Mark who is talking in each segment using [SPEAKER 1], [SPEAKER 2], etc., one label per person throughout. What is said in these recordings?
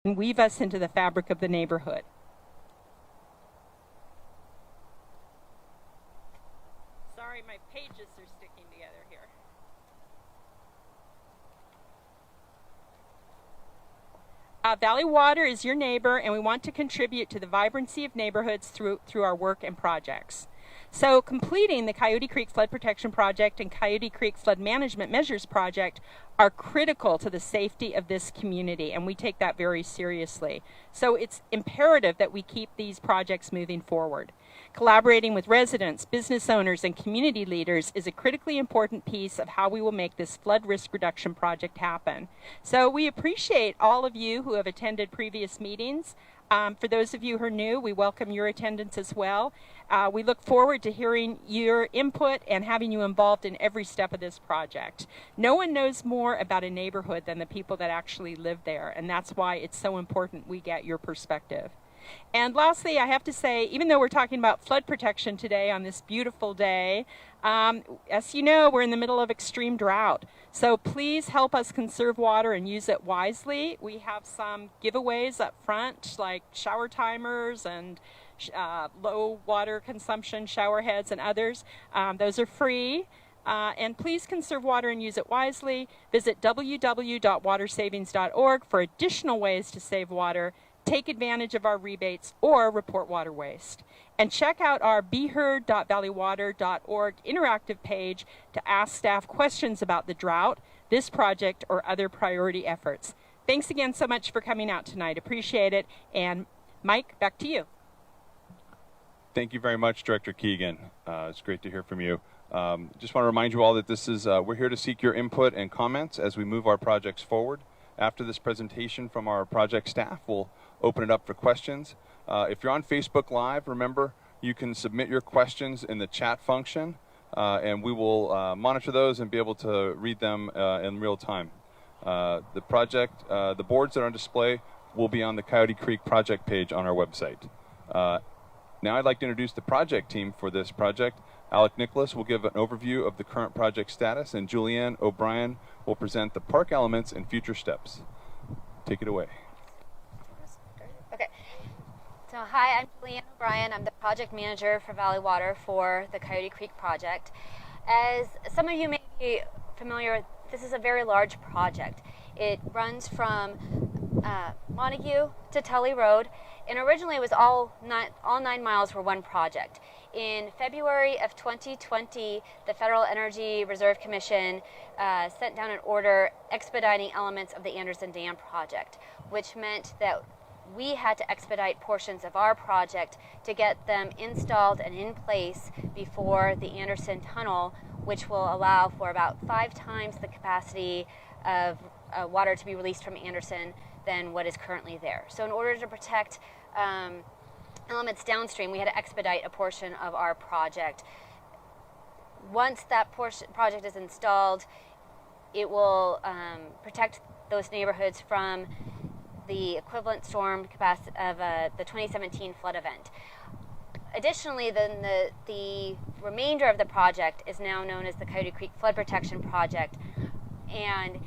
[SPEAKER 1] and weave us into the fabric of the neighborhood. Sorry, my pages are sticking together here. Valley Water is your neighbor, and we want to contribute to the vibrancy of neighborhoods through our work and projects. So completing the Coyote Creek Flood Protection Project and Coyote Creek Flood Management Measures Project are critical to the safety of this community, and we take that very seriously. So it's imperative that we keep these projects moving forward. Collaborating with residents, business owners, and community leaders is a critically important piece of how we will make this flood risk reduction project happen. So we appreciate all of you who have attended previous meetings. For those of you who are new, we welcome your attendance as well. We look forward to hearing your input and having you involved in every step of this project. No one knows more about a neighborhood than the people that actually live there, and that's why it's so important we get your perspective. And lastly, I have to say, even though we're talking about flood protection today on this beautiful day, as you know, we're in the middle of extreme drought. So please help us conserve water and use it wisely. We have some giveaways up front, like shower timers and low water consumption shower heads and others. Those are free. And please conserve water and use it wisely. Visit www.watersavings.org for additional ways to save water, take advantage of our rebates, or report water waste. And check out our beheard.valleywater.org interactive page to ask staff questions about the drought, this project, or other priority efforts. Thanks again so much for coming out tonight. Appreciate it. And Mike, back to you.
[SPEAKER 2] Thank you very much, Director Keegan. It's great to hear from you. Just want to remind you all that this is we're here to seek your input and comments as we move our projects forward. After this presentation from our project staff, we'll open it up for questions. If you're on Facebook Live, remember you can submit your questions in the chat function, and we will monitor those and be able to read them in real time. The project, the boards that are on display will be on the Coyote Creek project page on our website. Now I'd like to introduce the project team for this project. Alec Nicholas will give an overview of the current project status, and Julianne O'Brien will present the park elements and future steps. Take it away.
[SPEAKER 3] Okay. So hi, I'm Julianne O'Brien. I'm the project manager for Valley Water for the Coyote Creek project. As some of you may be familiar with, this is a very large project. It runs from Montague to Tully Road, and originally it was all 9 miles were one project. In February of 2020, the Federal Energy Reserve Commission sent down an order expediting elements of the Anderson Dam project, which meant that we had to expedite portions of our project to get them installed and in place before the Anderson Tunnel, which will allow for about 5 times the capacity of water to be released from Anderson than what is currently there. So in order to protect elements downstream, we had to expedite a portion of our project. Once that project is installed, it will protect those neighborhoods from the equivalent storm capacity of the 2017 flood event. Additionally, then the remainder of the project is now known as the Coyote Creek Flood Protection Project, and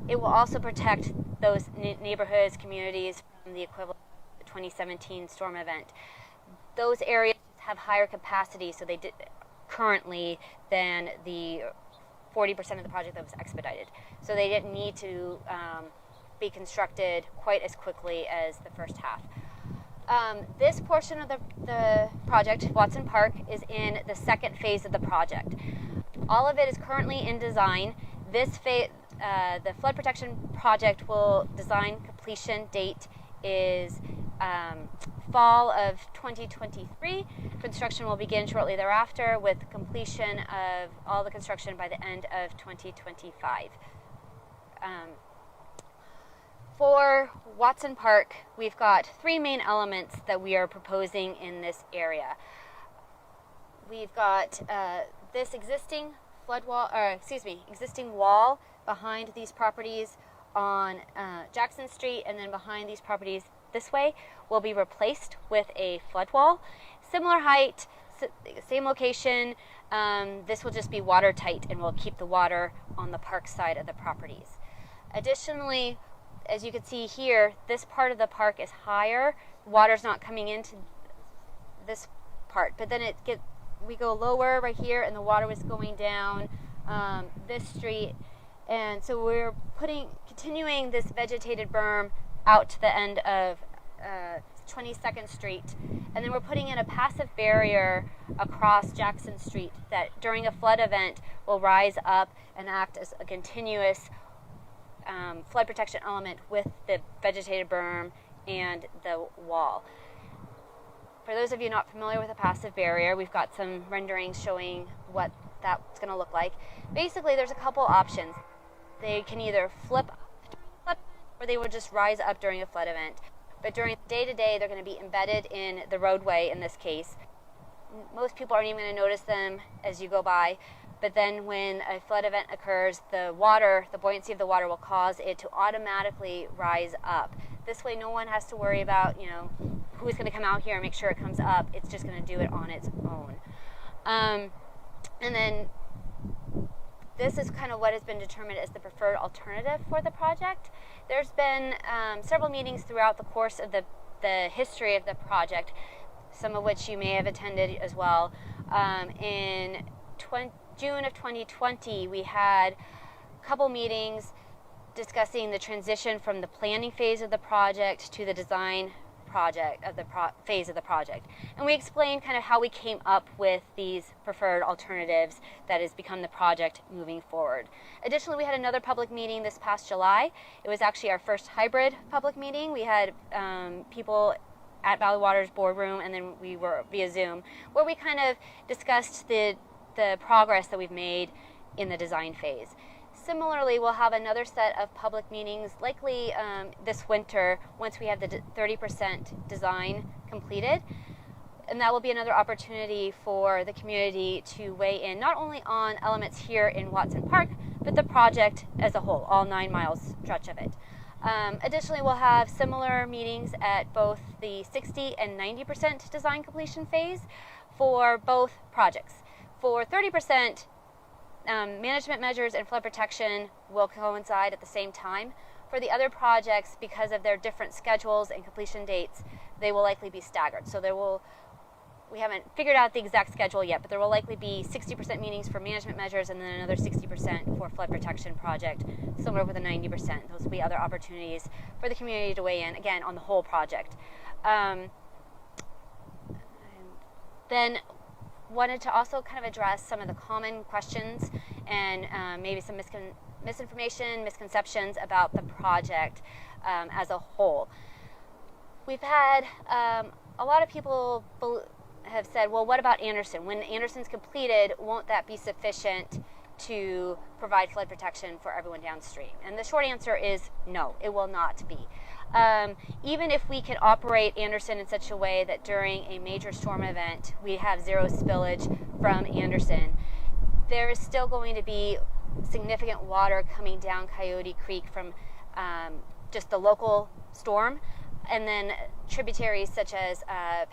[SPEAKER 3] it will also protect those neighborhoods, communities from the equivalent of the 2017 storm event. Those areas have higher capacity, so they did currently than the 40% of the project that was expedited. So they didn't need to be constructed quite as quickly as the first half. This portion of the project, Watson Park, is in the second phase of the project. All of it is currently in design. This phase, the flood protection project will design completion date is fall of 2023. Construction will begin shortly thereafter, with completion of all the construction by the end of 2025. For Watson Park, we've got 3 main elements that we are proposing in this area. We've got this existing existing wall behind these properties on Jackson Street, and then behind these properties this way will be replaced with a flood wall. Similar height, same location. This will just be watertight and will keep the water on the park side of the properties. Additionally, as you can see here, this part of the park is higher. Water's not coming into this part, but then we go lower right here, and the water was going down this street, and so we're continuing this vegetated berm out to the end of 22nd Street, and then we're putting in a passive barrier across Jackson Street that during a flood event will rise up and act as a continuous flood protection element with the vegetated berm and the wall. For those of you not familiar with a passive barrier, we've got some renderings showing what that's going to look like. Basically, there's a couple options. They can either flip up during a flood event, or they will just rise up during a flood event. But during day-to-day, they're going to be embedded in the roadway in this case. Most people aren't even going to notice them as you go by. But then when a flood event occurs, the buoyancy of the water will cause it to automatically rise up. This way, no one has to worry about, who's going to come out here and make sure it comes up. It's just going to do it on its own. And then this is kind of what has been determined as the preferred alternative for the project. There's been several meetings throughout the course of the history of the project, some of which you may have attended as well. In June of 2020, we had a couple meetings discussing the transition from the planning phase of the project to the design phase of the project. And we explained kind of how we came up with these preferred alternatives that has become the project moving forward. Additionally, we had another public meeting this past July. It was actually our first hybrid public meeting. We had people at Valley Water's boardroom, and then we were via Zoom, where we kind of discussed the progress that we've made in the design phase. Similarly, we'll have another set of public meetings likely this winter once we have the 30% design completed. And that will be another opportunity for the community to weigh in not only on elements here in Watson Park, but the project as a whole, all 9 miles stretch of it. Additionally, we'll have similar meetings at both the 60 and 90% design completion phase for both projects. For 30%, management measures and flood protection will coincide at the same time. For the other projects, because of their different schedules and completion dates, they will likely be staggered. So we haven't figured out the exact schedule yet, but there will likely be 60% meetings for management measures and then another 60% for flood protection project, similar with the 90%. Those will be other opportunities for the community to weigh in, again, on the whole project. Then wanted to also kind of address some of the common questions and maybe some misinformation, misconceptions about the project as a whole. We've had a lot of people have said, well, what about Anderson? When Anderson's completed, won't that be sufficient to provide flood protection for everyone downstream? And the short answer is no, it will not be. Even if we can operate Anderson in such a way that during a major storm event we have zero spillage from Anderson, there is still going to be significant water coming down Coyote Creek from just the local storm, and then tributaries such as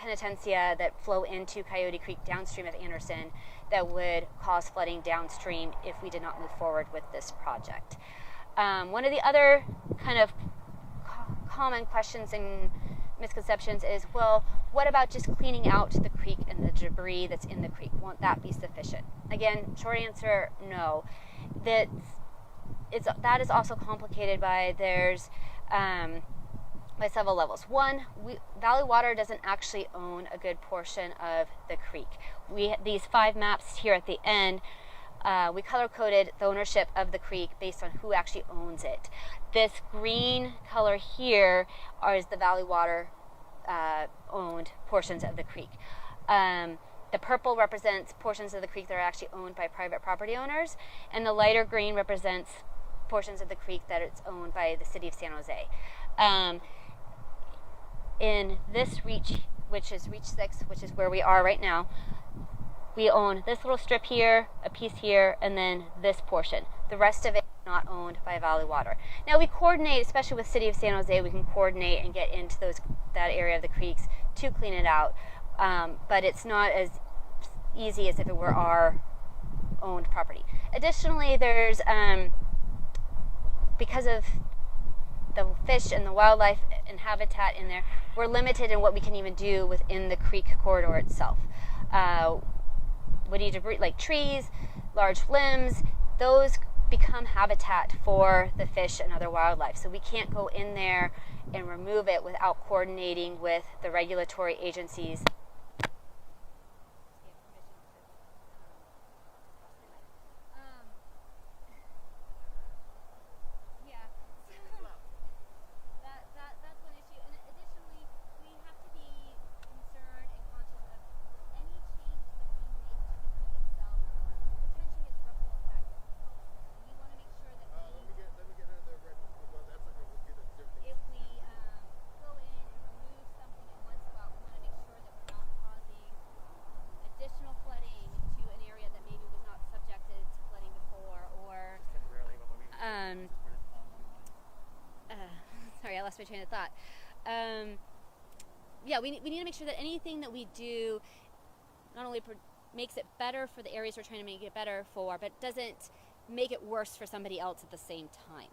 [SPEAKER 3] Penitencia that flow into Coyote Creek downstream of Anderson that would cause flooding downstream if we did not move forward with this project. One of the other kind of common questions and misconceptions is, well, what about just cleaning out the creek and the debris that's in the creek? Won't that be sufficient? Again, short answer, no. That is also complicated by by several levels. One, Valley Water doesn't actually own a good portion of the creek. These 5 maps here at the end, we color-coded the ownership of the creek based on who actually owns it. This green color here is the Valley Water owned portions of the creek. The purple represents portions of the creek that are actually owned by private property owners, and the lighter green represents portions of the creek that it's owned by the city of San Jose. In this reach, which is reach 6, which is where we are right now, we own this little strip here, a piece here, and then this portion. The rest of it is not owned by Valley Water. Now we coordinate, especially with the city of San Jose, we can coordinate and get into that area of the creeks to clean it out, but it's not as easy as if it were our owned property. Additionally, there's, because of the fish and the wildlife and habitat in there, we're limited in what we can even do within the creek corridor itself. Woody debris like trees, large limbs, those become habitat for the fish and other wildlife. So we can't go in there and remove it without coordinating with the regulatory agencies. That's one issue. And additionally, we have to be concerned and conscious of any change that we make to the creek itself potentially has ripple effects. And we want to make sure that
[SPEAKER 4] let me get another red. Well, that's not going to get a different.
[SPEAKER 3] if we go in and remove something in one spot, we want to make sure that we're not causing additional flooding to an area that maybe was not subjected to flooding before, or sorry, I lost my train of thought. Yeah, we need to make sure that anything that we do not only makes it better for the areas we're trying to make it better for, but doesn't make it worse for somebody else at the same time.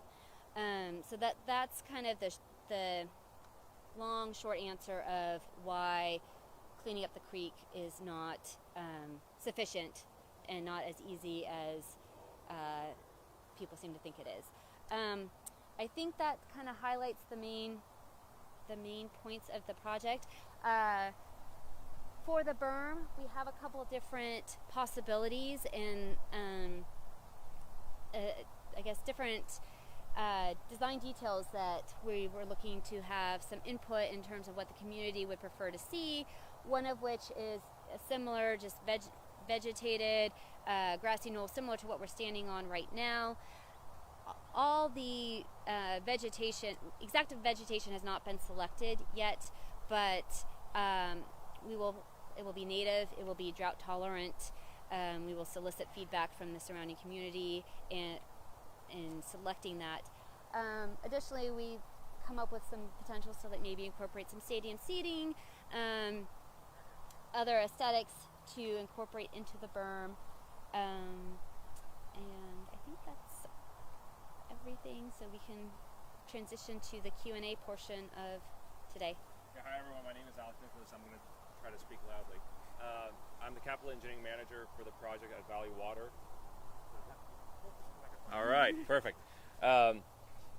[SPEAKER 3] So that's kind of the long, short answer of why cleaning up the creek is not sufficient and not as easy as people seem to think it is. I think that kind of highlights the main points of the project. For the berm, we have a couple different possibilities and I guess different design details that we were looking to have some input in terms of what the community would prefer to see. One of which is a similar, just vegetated grassy knoll, similar to what we're standing on right now. All the exact vegetation has not been selected yet, but it will be native, it will be drought tolerant. We will solicit feedback from the surrounding community in selecting that. Additionally, we come up with some potentials to maybe incorporate some stadium seating, other aesthetics to incorporate into the berm, and I think that's everything, so we can transition to the Q&A portion of today.
[SPEAKER 5] Yeah, hi everyone, my name is Alex Nicholas. I'm going to try to speak loudly. I'm the capital engineering manager for the project at Valley Water. All right, perfect.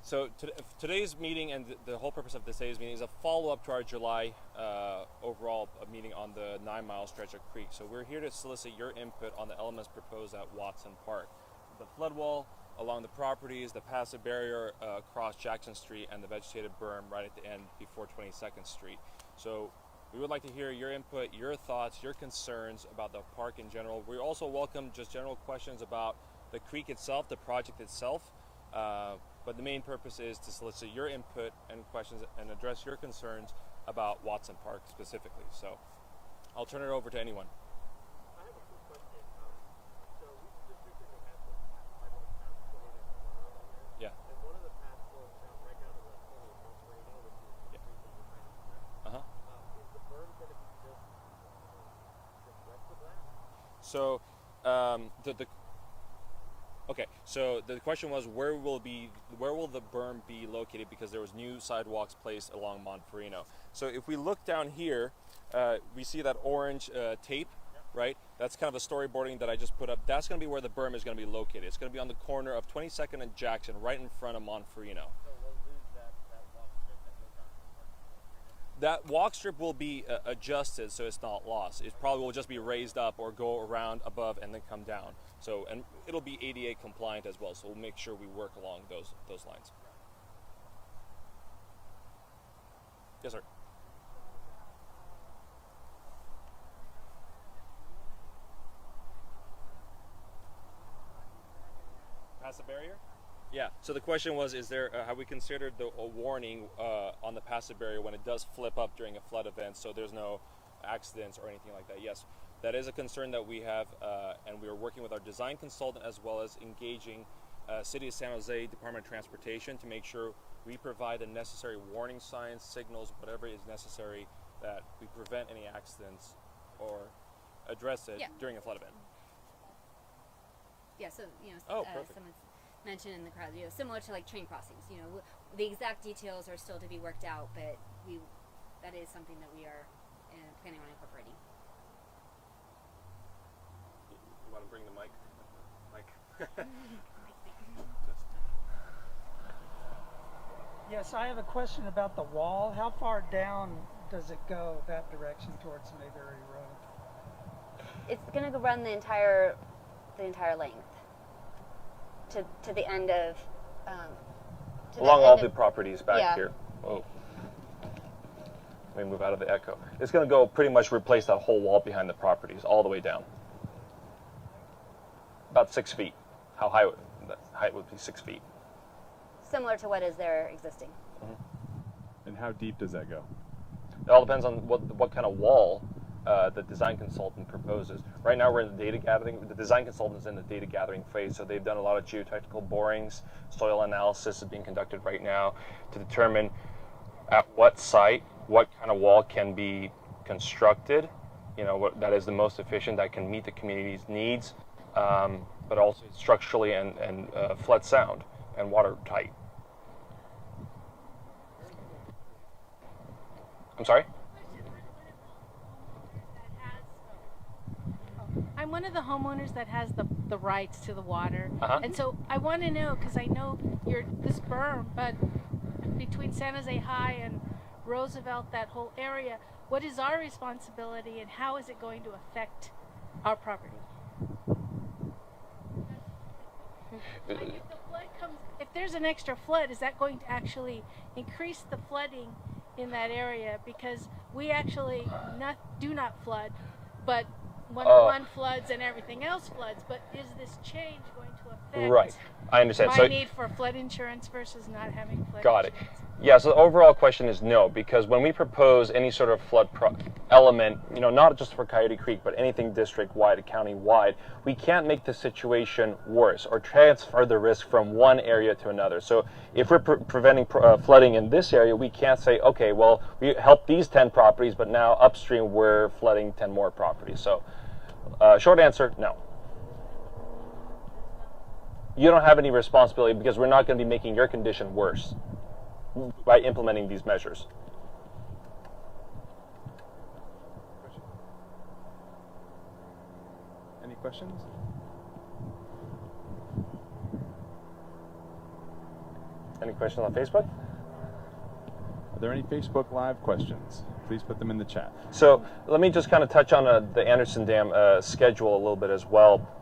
[SPEAKER 5] So today's meeting and the whole purpose of today's meeting is a follow-up to our July overall meeting on the 9-mile stretch of creek. So we're here to solicit your input on the elements proposed at Watson Park. The flood wall along the properties, the passive barrier across Jackson Street, and the vegetated berm right at the end before 22nd Street. So we would like to hear your input, your thoughts, your concerns about the park in general. We also welcome just general questions about the creek itself, the project itself. But the main purpose is to solicit your input and questions and address your concerns about Watson Park specifically. So I'll turn it over to anyone.
[SPEAKER 4] I have a quick question. So we just recently had the sidewalk paths put in tomorrow here.
[SPEAKER 5] Yeah.
[SPEAKER 4] And one of the paths goes down right down to the corner of Mount Moreno, which is the street that you're trying to protect.
[SPEAKER 5] Uh-huh.
[SPEAKER 4] Is the berm going to be just west of that?
[SPEAKER 5] So okay, so the question was where will the berm be located, because there was new sidewalks placed along Monferino. So if we look down here, we see that orange tape, right? That's kind of a storyboarding that I just put up. That's going to be where the berm is going to be located. It's going to be on the corner of 22nd and Jackson, right in front of Monferino.
[SPEAKER 4] So we'll lose that walk strip that goes down to the park.
[SPEAKER 5] That walk strip will be adjusted so it's not lost. It probably will just be raised up or go around above and then come down. So, and it'll be ADA compliant as well, so we'll make sure we work along those lines. Yes, sir. Pass the barrier? Yeah, so the question was, is there, have we considered a warning on the passive barrier when it does flip up during a flood event so there's no accidents or anything like that? Yes, that is a concern that we have, and we are working with our design consultant as well as engaging City of San Jose Department of Transportation to make sure we provide the necessary warning signs, signals, whatever is necessary, that we prevent any accidents or address it during a flood event.
[SPEAKER 3] Yeah, so,
[SPEAKER 5] Oh,
[SPEAKER 3] someone's mentioned in the crowd, similar to like train crossings, the exact details are still to be worked out, but that is something that we are planning on incorporating.
[SPEAKER 5] You want to bring the mic?
[SPEAKER 6] Yes, I have a question about the wall. How far down does it go that direction towards Mayberry Road?
[SPEAKER 3] It's going to run the entire length to the end of
[SPEAKER 7] along all the properties back here.
[SPEAKER 5] Oh.
[SPEAKER 7] Let me move out of the echo. It's going to go pretty much replace that whole wall behind the properties all the way down. About 6 feet. How high the height would be 6 feet.
[SPEAKER 3] similar to what is there existing.
[SPEAKER 2] And how deep does that go?
[SPEAKER 7] It all depends on what kind of wall the design consultant proposes. Right now we're in the data gathering. The design consultant's in the data gathering phase, so they've done a lot of geotechnical borings. Soil analysis is being conducted right now to determine at what site what kind of wall can be constructed, you know, that is the most efficient, that can meet the community's needs, but also structurally and flood sound and watertight. I'm sorry?
[SPEAKER 8] I'm one of the homeowners that has the rights to the water.
[SPEAKER 7] Uh-huh.
[SPEAKER 8] And so I want to know, because I know you're this berm, but between San Jose High and Roosevelt, that whole area, what is our responsibility and how is it going to affect our property? Like if the flood comes, if there's an extra flood, is that going to actually increase the flooding in that area? Because we actually do not flood, but 101 floods and everything else floods. But is this change going to affect
[SPEAKER 7] Right, I understand.
[SPEAKER 8] my need for flood insurance versus not having flood
[SPEAKER 7] Got it.
[SPEAKER 8] insurance?
[SPEAKER 7] Yeah, so the overall question is no, because when we propose any sort of flood element, you know, not just for Coyote Creek, but anything district-wide, county-wide, we can't make the situation worse or transfer the risk from one area to another. So if we're preventing flooding in this area, we can't say, okay, well, we helped these 10 properties, but now upstream we're flooding 10 more properties. So short answer, no. You don't have any responsibility because we're not going to be making your condition worse by implementing these measures.
[SPEAKER 2] Any questions?
[SPEAKER 7] Any questions on Facebook?
[SPEAKER 2] Are there any Facebook Live questions? Please put them in the chat.
[SPEAKER 7] So let me just kind of touch on the Anderson Dam schedule a little bit as well.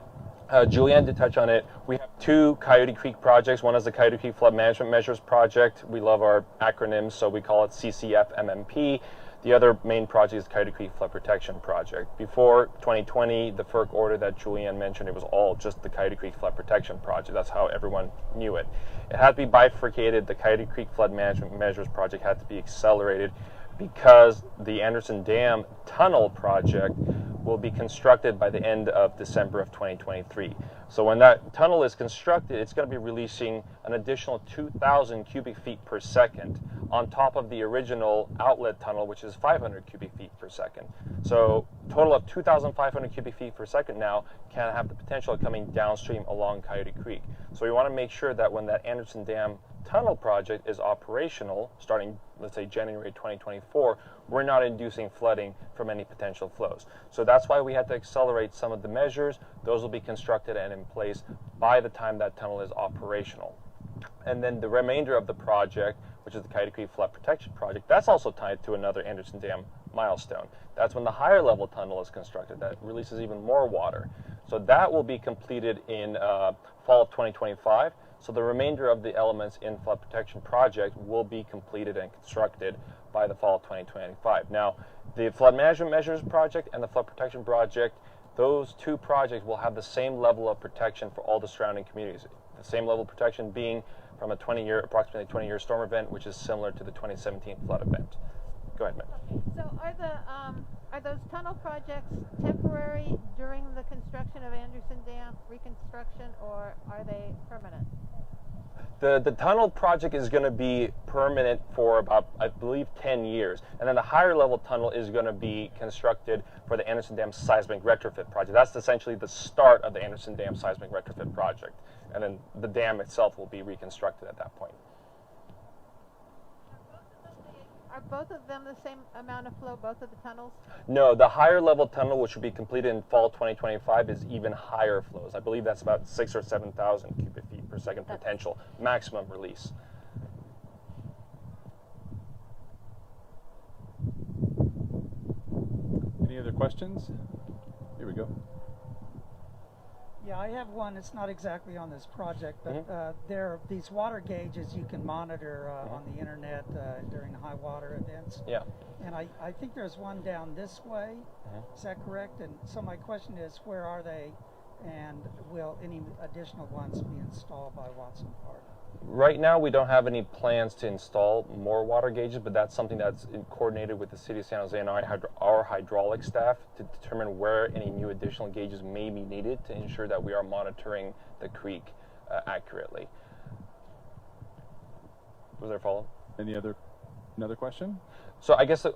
[SPEAKER 7] Julianne did touch on it. We have 2 Coyote Creek projects. One is the Coyote Creek Flood Management Measures Project. We love our acronyms, so we call it CCFMMP. The other main project is Coyote Creek Flood Protection Project. Before 2020, the FERC order that Julianne mentioned, it was all just the Coyote Creek Flood Protection Project. That's how everyone knew it. It had to be bifurcated. The Coyote Creek Flood Management Measures Project had to be accelerated because the Anderson Dam Tunnel Project will be constructed by the end of December of 2023. So when that tunnel is constructed, it's going to be releasing an additional 2,000 cubic feet per second on top of the original outlet tunnel, which is 500 cubic feet per second. So total of 2,500 cubic feet per second now can have the potential of coming downstream along Coyote Creek. So we want to make sure that when that Anderson Dam Tunnel project is operational, starting, let's say, January 2024, we're not inducing flooding from any potential flows. So that's why we had to accelerate some of the measures. Those will be constructed and in place by the time that tunnel is operational. And then the remainder of the project, which is the Coyote Creek Flood Protection Project, that's also tied to another Anderson Dam milestone. That's when the higher level tunnel is constructed. That releases even more water. So that will be completed in fall of 2025. So the remainder of the elements in Flood Protection Project will be completed and constructed by the fall of 2025. Now, the Flood Management Measures Project and the Flood Protection Project, those 2 projects will have the same level of protection for all the surrounding communities. The same level of protection being from a approximately 20-year storm event, which is similar to the 2017 flood event. Go ahead, Matt.
[SPEAKER 9] Okay, so are those tunnel projects temporary during the construction of Anderson Dam reconstruction, or are they permanent?
[SPEAKER 7] The tunnel project is going to be permanent for about, I believe, 10 years. And then the higher level tunnel is going to be constructed for the Anderson Dam Seismic Retrofit Project. That's essentially the start of the Anderson Dam Seismic Retrofit Project. And then the dam itself will be reconstructed at that point.
[SPEAKER 9] are both of them the same amount of flow, both of the tunnels?
[SPEAKER 7] No, the higher level tunnel, which will be completed in fall 2025, is even higher flows. I believe that's about 6,000 or 7,000 cubic feet per second potential maximum release.
[SPEAKER 2] Any other questions? Here we go.
[SPEAKER 6] Yeah, I have one. It's not exactly on this project, but there are these water gauges you can monitor on the internet during high water events.
[SPEAKER 7] Yeah.
[SPEAKER 6] And I think there's one down this way. Is that correct? And so my question is, where are they? And will any additional ones be installed by Watson Park?
[SPEAKER 7] Right now, we don't have any plans to install more water gauges, but that's something that's coordinated with the City of San Jose and our hydraulic staff to determine where any new additional gauges may be needed to ensure that we are monitoring the creek accurately. Was there a follow-up?
[SPEAKER 2] Another question?
[SPEAKER 7] So I guess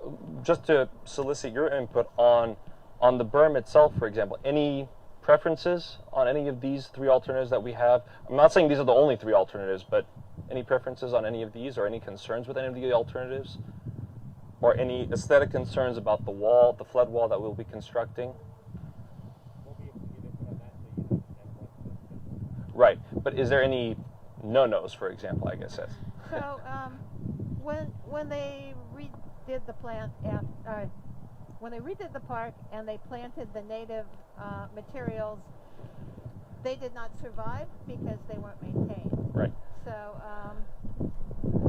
[SPEAKER 7] just to solicit your input on the berm itself, for example, any preferences on any of these three alternatives that we have? I'm not saying these are the only three alternatives, but any preferences on any of these, or any concerns with any of the alternatives? Or any aesthetic concerns about the wall, the flood wall that we'll be constructing? Right, but is there any no-nos, for example, I guess that's...
[SPEAKER 9] So when they redid the plant, when they redid the park and they planted the native materials, they did not survive because they weren't maintained.
[SPEAKER 7] Right.
[SPEAKER 9] So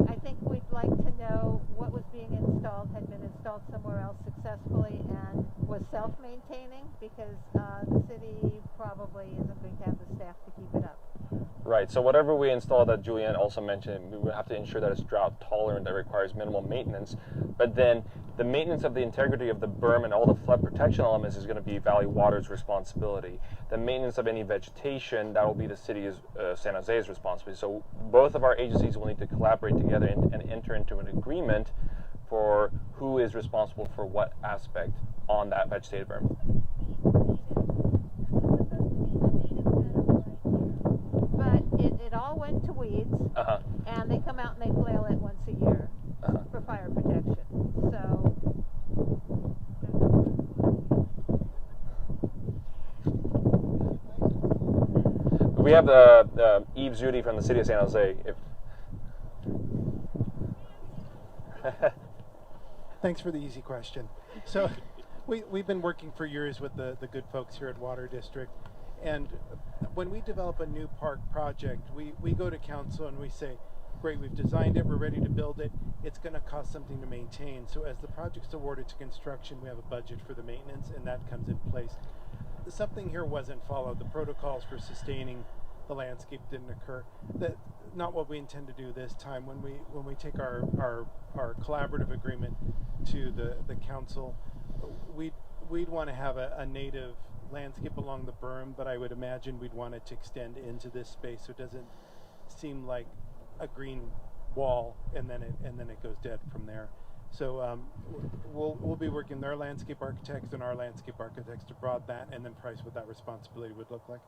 [SPEAKER 9] I think we'd like to know what was being installed had been installed somewhere else successfully and was self-maintaining, because the city probably isn't going to have the staff to keep it up.
[SPEAKER 7] Right, so whatever we install that Julianne also mentioned, we would have to ensure that it's drought tolerant, that requires minimal maintenance. But then the maintenance of the integrity of the berm and all the flood protection elements is going to be Valley Water's responsibility. The maintenance of any vegetation, that will be the city of San Jose's responsibility. So both of our agencies will need to collaborate together and enter into an agreement for who is responsible for what aspect on that vegetative berm.
[SPEAKER 9] It all went to weeds, and they come out and they flail it once a year for fire protection. So
[SPEAKER 7] we have Eve Zudi from the City of San Jose.
[SPEAKER 10] Thanks for the easy question. So we've been working for years with the good folks here at Water District. And when we develop a new park project, we go to council and we say, great, we've designed it, we're ready to build it, it's going to cost something to maintain. So as the project's awarded to construction, we have a budget for the maintenance, and that comes in place. Something here wasn't followed. The protocols for sustaining the landscape didn't occur. That's not what we intend to do this time. When we take our collaborative agreement to the council, we'd want to have a native landscape along the berm, but I would imagine we'd want it to extend into this space so it doesn't seem like a green wall and then it goes dead from there. So we'll be working with their landscape architects and our landscape architects to broaden that and then price what that responsibility would look like.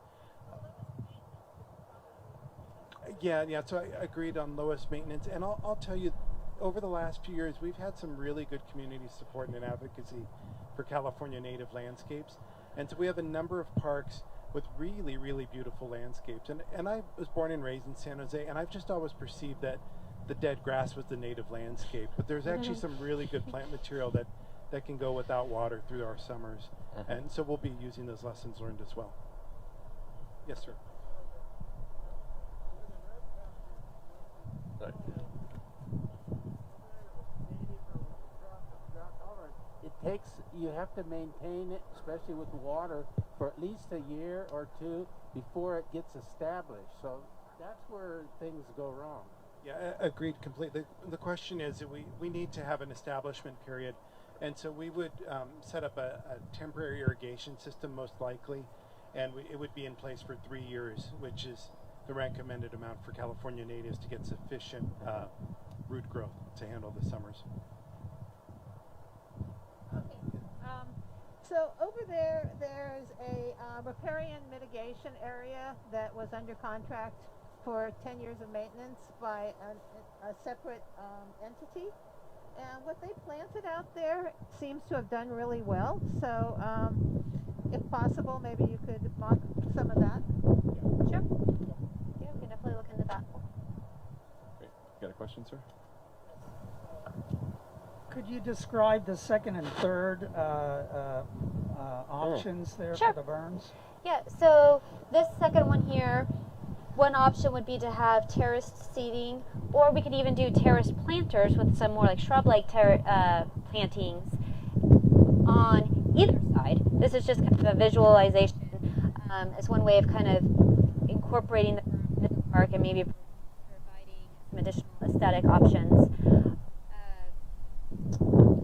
[SPEAKER 10] Yeah. So I agreed on lowest maintenance, and I'll tell you, over the last few years, we've had some really good community support and advocacy for California native landscapes. And so we have a number of parks with really, really beautiful landscapes. And I was born and raised in San Jose, and I've just always perceived that the dead grass was the native landscape. But there's actually some really good plant material that can go without water through our summers. And so we'll be using those lessons learned as well. Yes, sir.
[SPEAKER 7] Sorry.
[SPEAKER 11] You have to maintain it, especially with water, for at least a year or two before it gets established. So that's where things go wrong.
[SPEAKER 10] Yeah, agreed completely. The question is that we need to have an establishment period. And so we would set up a temporary irrigation system most likely, and it would be in place for 3 years, which is the recommended amount for California natives to get sufficient root growth to handle the summers.
[SPEAKER 9] So over there, there's a riparian mitigation area that was under contract for 10 years of maintenance by a separate entity. And what they planted out there seems to have done really well. So if possible, maybe you could mock some of that.
[SPEAKER 3] Sure. Yeah, we can definitely look into that.
[SPEAKER 2] Great. Got a question, sir?
[SPEAKER 6] Could you describe the second and third options there
[SPEAKER 3] Sure.
[SPEAKER 6] for the berms?
[SPEAKER 3] Yeah, so this second one here, one option would be to have terraced seating, or we could even do terraced planters with some more like shrub-like plantings on either side. This is just kind of a visualization as one way of kind of incorporating the berm into the park and maybe providing some additional aesthetic options.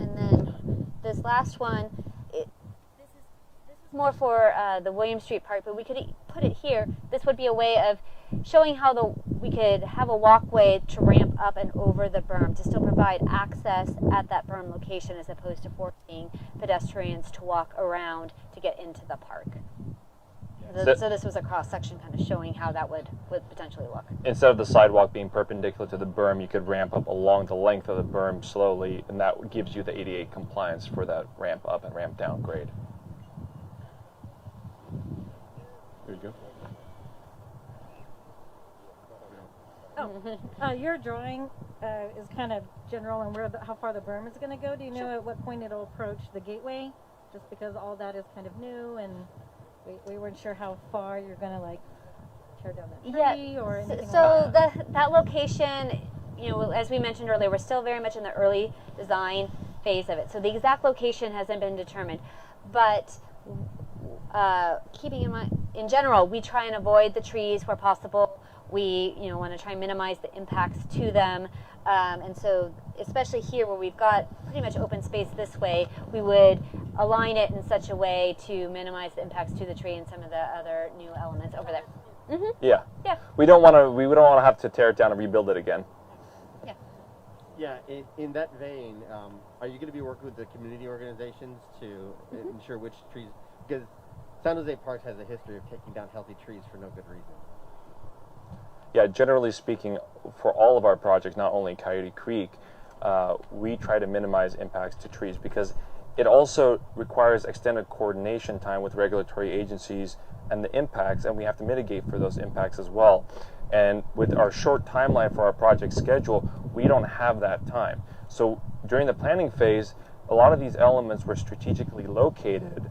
[SPEAKER 3] And then this last one, this is more for the William Street Park, but we could put it here. This would be a way of showing how we could have a walkway to ramp up and over the berm to still provide access at that berm location as opposed to forcing pedestrians to walk around to get into the park. So this was a cross-section kind of showing how that would potentially look.
[SPEAKER 7] Instead of the sidewalk being perpendicular to the berm, you could ramp up along the length of the berm slowly, and that gives you the ADA compliance for that ramp up and ramp down grade.
[SPEAKER 2] There you go.
[SPEAKER 12] Your drawing is kind of general on how far the berm is going to go. Do you know at what point it'll approach the gateway? Just because all that is kind of new and we weren't sure how far you're going to like tear down that tree or anything.
[SPEAKER 3] So that location, you know, as we mentioned earlier, we're still very much in the early design phase of it. So the exact location hasn't been determined, but keeping in mind, in general, we try and avoid the trees where possible. We, you know, want to try and minimize the impacts to them, and so especially here where we've got pretty much open space this way, we would align it in such a way to minimize the impacts to the tree and some of the other new elements over there. Mm-hmm.
[SPEAKER 7] Yeah.
[SPEAKER 3] Yeah.
[SPEAKER 7] We don't want to have to tear it down and rebuild it again.
[SPEAKER 3] Yeah.
[SPEAKER 13] Yeah. In that vein, are you going to be working with the community organizations to ensure which trees? Because San Jose Parks has a history of taking down healthy trees for no good reason.
[SPEAKER 7] Yeah, generally speaking, for all of our projects, not only Coyote Creek, we try to minimize impacts to trees because it also requires extended coordination time with regulatory agencies and the impacts, and we have to mitigate for those impacts as well. And with our short timeline for our project schedule, we don't have that time. So during the planning phase, a lot of these elements were strategically located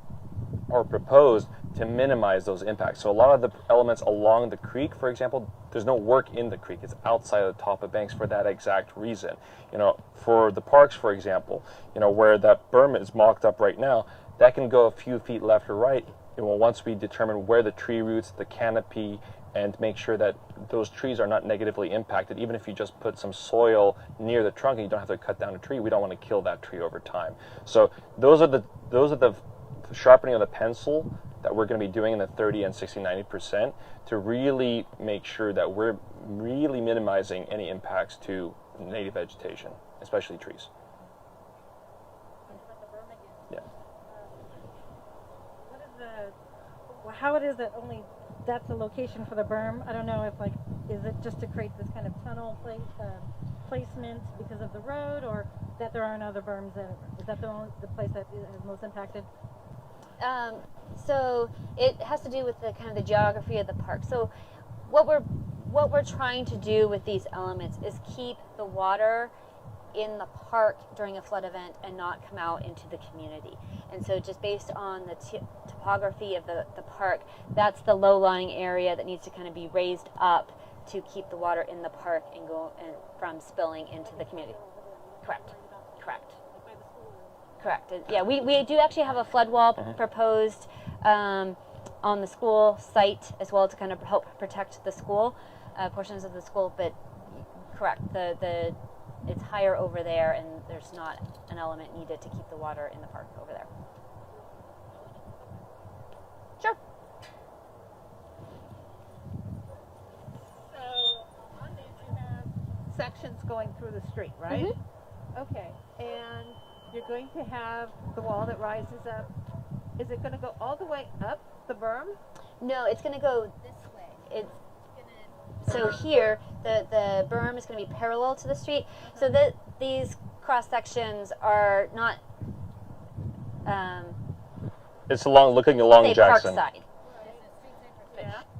[SPEAKER 7] or proposed to minimize those impacts. So a lot of the elements along the creek, for example, there's no work in the creek. It's outside of the top of banks for that exact reason. You know, for the parks, for example, you know, where that berm is mocked up right now, that can go a few feet left or right. And once we determine where the tree roots, the canopy, and make sure that those trees are not negatively impacted, even if you just put some soil near the trunk and you don't have to cut down a tree, we don't want to kill that tree over time. So those are the sharpening of the pencil that we're going to be doing in the 30 and 60, 90% to really make sure that we're really minimizing any impacts to native vegetation, especially trees. Yeah.
[SPEAKER 12] How it is that only that's the location for the berm? I don't know if like, is it just to create this kind of tunnel placement because of the road, or that there aren't other berms? Is that the place that is most impacted?
[SPEAKER 3] So it has to do with the kind of the geography of the park. So what we're trying to do with these elements is keep the water in the park during a flood event and not come out into the community. And so just based on the topography of the park, that's the low-lying area that needs to kind of be raised up to keep the water in the park and from spilling into the community. Correct. Yeah, we do actually have a flood wall proposed on the school site as well to kind of help protect the school, portions of the school, but correct, it's higher over there and there's not an element needed to keep the water in the park over there. Sure.
[SPEAKER 9] So on these you have sections going through the street, right? Okay, and you're going to have the wall that rises up. Is it going to go all the way up the berm?
[SPEAKER 3] No, it's going to go this way. So here, the berm is going to be parallel to the street. So these cross sections are not.
[SPEAKER 7] It's looking along Jackson.
[SPEAKER 3] Parkside.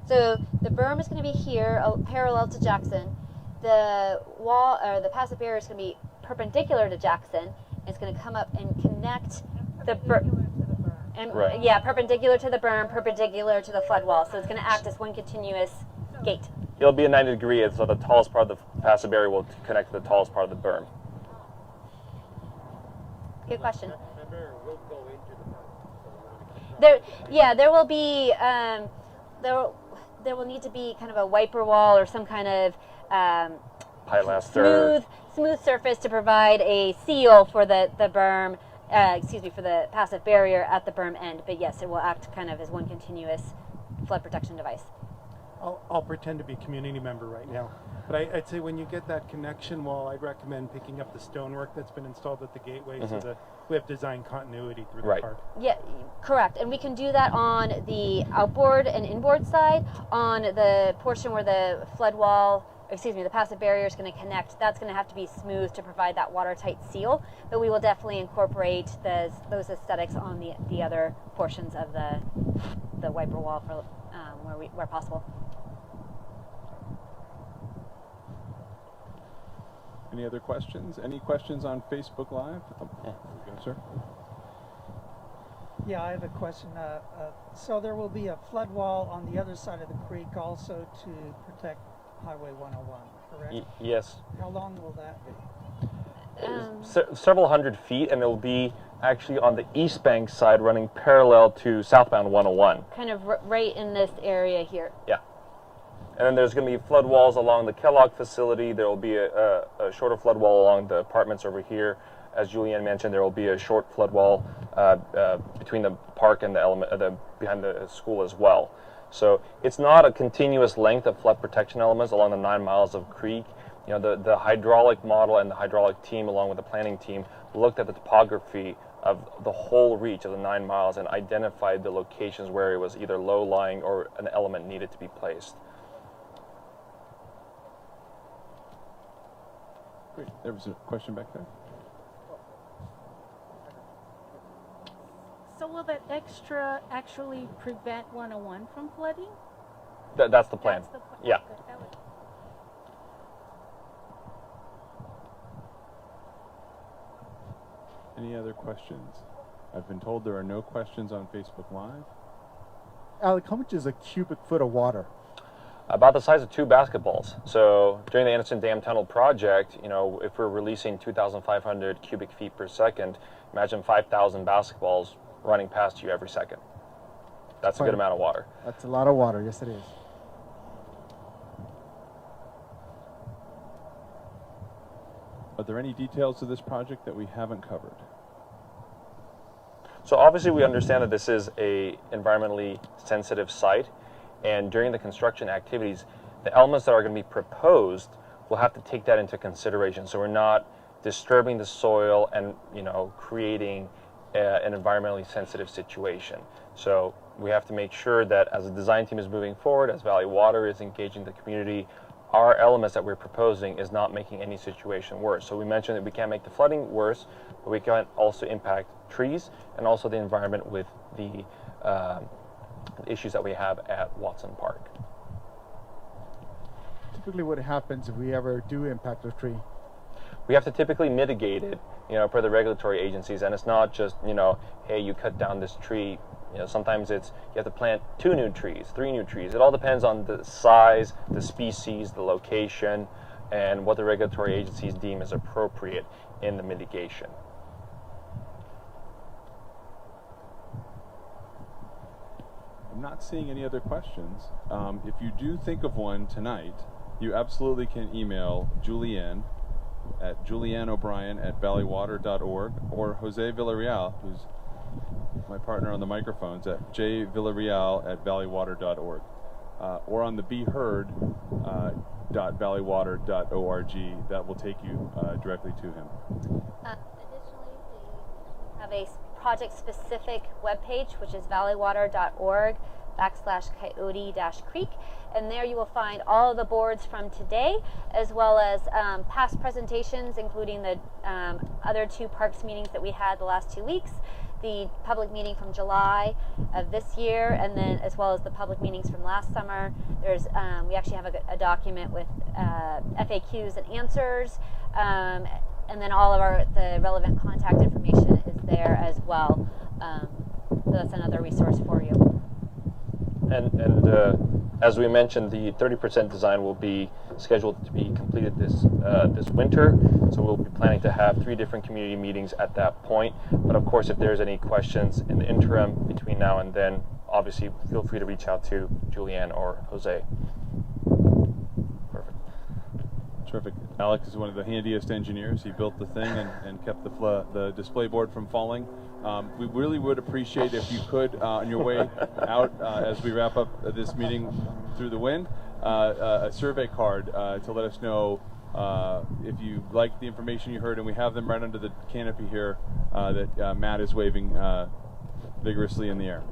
[SPEAKER 3] So the berm is going to be here, parallel to Jackson. The wall or the passive barrier is going to be perpendicular to Jackson. It's going to come up and connect the berm.
[SPEAKER 7] Right.
[SPEAKER 3] Yeah, perpendicular to the berm, perpendicular to the flood wall. So it's going to act as one continuous gate.
[SPEAKER 7] It'll be a 90 degree, so the tallest part of the passive barrier will connect to the tallest part of the berm.
[SPEAKER 3] Good question.
[SPEAKER 13] That barrier will go into the berm.
[SPEAKER 3] There will be there will need to be kind of a wiper wall or some kind of
[SPEAKER 7] pilaster,
[SPEAKER 3] smooth surface to provide a seal for the berm. For the passive barrier at the berm end. But yes, it will act kind of as one continuous flood protection device.
[SPEAKER 10] I'll pretend to be a community member right now. But I'd say when you get that connection wall, I'd recommend picking up the stonework that's been installed at the gateway so that we have design continuity through the park.
[SPEAKER 3] Yeah, correct. And we can do that on the outboard and inboard side. On the portion where the flood wall, the passive barrier is going to connect, that's going to have to be smooth to provide that watertight seal. But we will definitely incorporate those aesthetics on the other portions of the wiper wall for where possible.
[SPEAKER 2] Any other questions? Any questions on Facebook Live? Oh, there we go, sir.
[SPEAKER 6] Yeah, I have a question. So there will be a flood wall on the other side of the creek also to protect Highway 101, correct?
[SPEAKER 7] Yes.
[SPEAKER 6] How long will that be?
[SPEAKER 7] Several hundred feet, and it'll be actually on the east bank side running parallel to southbound 101.
[SPEAKER 3] Kind of right in this area here.
[SPEAKER 7] Yeah. And then there's going to be flood walls along the Kellogg facility. There will be a shorter flood wall along the apartments over here. As Julianne mentioned, there will be a short flood wall between the park and behind the school as well. So it's not a continuous length of flood protection elements along the 9 miles of creek. You know, the hydraulic model and the hydraulic team, along with the planning team, looked at the topography of the whole reach of the 9 miles and identified the locations where it was either low-lying or an element needed to be placed.
[SPEAKER 2] Great. There was a question back there.
[SPEAKER 8] So will that extra actually prevent 101 from flooding?
[SPEAKER 7] That's the plan.
[SPEAKER 8] That's the plan.
[SPEAKER 7] Yeah.
[SPEAKER 2] Any other questions? I've been told there are no questions on Facebook Live.
[SPEAKER 14] Alec, how much is a cubic foot of water?
[SPEAKER 7] About the size of 2 basketballs. So during the Anderson Dam Tunnel project, you know, if we're releasing 2,500 cubic feet per second, imagine 5,000 basketballs running past you every second. That's a good amount of water.
[SPEAKER 14] That's a lot of water, yes it is.
[SPEAKER 2] Are there any details to this project that we haven't covered?
[SPEAKER 7] So obviously we understand that this is a environmentally sensitive site, and during the construction activities, the elements that are going to be proposed will have to take that into consideration. So we're not disturbing the soil and, you know, creating an environmentally sensitive situation. So we have to make sure that as the design team is moving forward, as Valley Water is engaging the community, our elements that we're proposing is not making any situation worse. So we mentioned that we can't make the flooding worse, but we can also impact trees and also the environment with the issues that we have at Watson Park.
[SPEAKER 14] Typically what happens if we ever do impact a tree?
[SPEAKER 7] We have to typically mitigate it, you know, per the regulatory agencies, and it's not just, you know, hey, you cut down this tree. You know, sometimes it's you have to plant 2 new trees, 3 new trees. It all depends on the size, the species, the location, and what the regulatory agencies deem as appropriate in the mitigation.
[SPEAKER 2] I'm not seeing any other questions. If you do think of one tonight, you absolutely can email Julianne at julianneobrien@valleywater.org or Jose Villarreal, who's my partner on the microphones, at jvillarreal@valleywater.org, or on the beheard.valleywater.org. That will take you directly to him.
[SPEAKER 3] Additionally, we have a project-specific webpage, which is valleywater.org /Coyote-Creek, and there you will find all of the boards from today, as well as past presentations, including the other 2 parks meetings that we had the last 2 weeks, the public meeting from July of this year, and then as well as the public meetings from last summer. There's we actually have a document with FAQs and answers, and then all of the relevant contact information is there as well. So that's another resource for you.
[SPEAKER 7] And as we mentioned, the 30% design will be scheduled to be completed this winter. So we'll be planning to have 3 different community meetings at that point. But of course, if there's any questions in the interim between now and then, obviously feel free to reach out to Julianne or Jose. Perfect.
[SPEAKER 2] Terrific. Alex is one of the handiest engineers. He built the thing and kept the display board from falling. We really would appreciate if you could, on your way out as we wrap up this meeting through the wind, a survey card to let us know if you like the information you heard, and we have them right under the canopy here that Matt is waving vigorously in the air.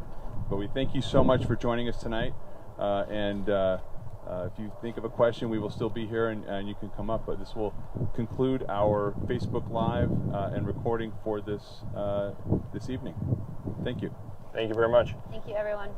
[SPEAKER 2] But we thank you so much for joining us tonight, and if you think of a question, we will still be here, and you can come up. But this will conclude our Facebook Live and recording for this evening. Thank you.
[SPEAKER 7] Thank you very much.
[SPEAKER 3] Thank you, everyone.